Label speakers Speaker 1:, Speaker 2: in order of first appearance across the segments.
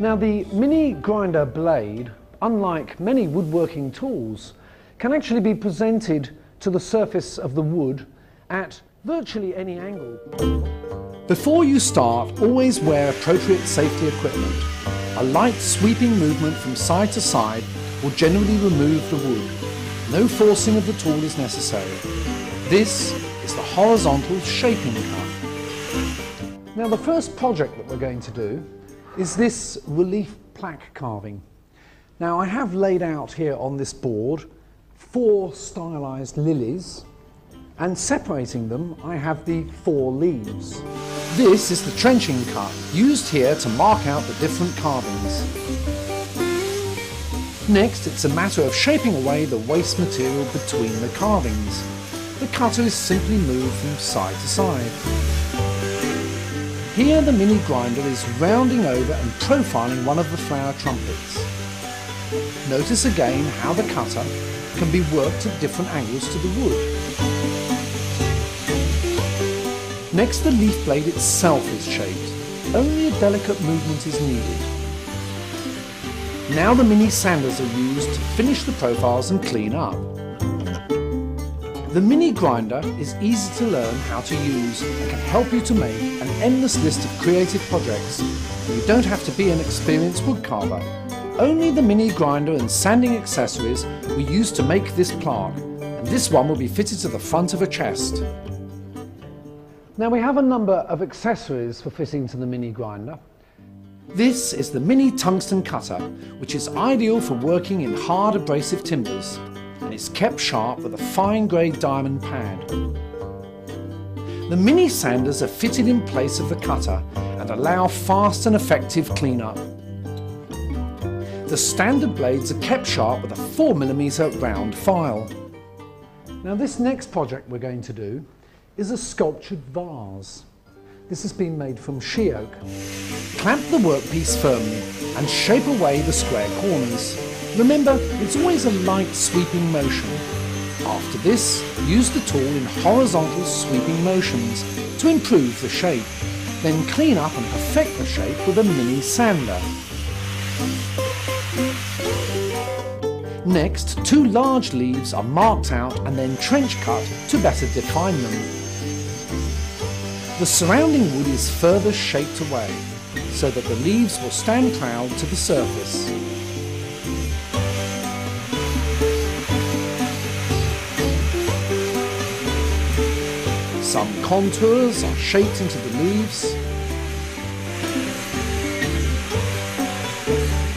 Speaker 1: Now the mini grinder blade, unlike many woodworking tools, can actually be presented to the surface of the wood at virtually any angle. Before you start, always wear appropriate safety equipment. A light sweeping movement from side to side will generally remove the wood. No forcing of the tool is necessary. This is the horizontal shaping cut. Now the first project that we're going to do is this relief plaque carving. Now I have laid out here on this board 4 stylized lilies, and separating them I have the 4 leaves. This is the trenching cut, used here to mark out the different carvings. Next, it's a matter of shaping away the waste material between the carvings. The cutter is simply moved from side to side. Here the mini grinder is rounding over and profiling one of the flower trumpets. Notice again how the cutter can be worked at different angles to the wood. Next, the leaf blade itself is shaped. Only a delicate movement is needed. Now the mini sanders are used to finish the profiles and clean up. The mini grinder is easy to learn how to use and can help you to make an endless list of creative projects. You don't have to be an experienced woodcarver. Only the mini grinder and sanding accessories were used to make this plaque, and this one will be fitted to the front of a chest. Now we have a number of accessories for fitting to the mini grinder. This is the mini tungsten cutter, which is ideal for working in hard abrasive timbers and is kept sharp with a fine grade diamond pad. The mini sanders are fitted in place of the cutter and allow fast and effective cleanup. The standard blades are kept sharp with a 4mm round file. Now this next project we're going to do is a sculptured vase. This has been made from she oak. Clamp the workpiece firmly and shape away the square corners. Remember, it's always a light sweeping motion. After this, use the tool in horizontal sweeping motions to improve the shape. Then clean up and perfect the shape with a mini sander. Next, 2 large leaves are marked out and then trench cut to better define them. The surrounding wood is further shaped away so that the leaves will stand proud to the surface. Some contours are shaped into the leaves,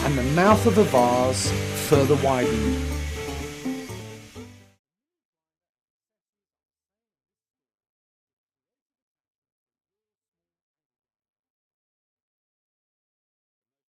Speaker 1: and the mouth of the vase further widened.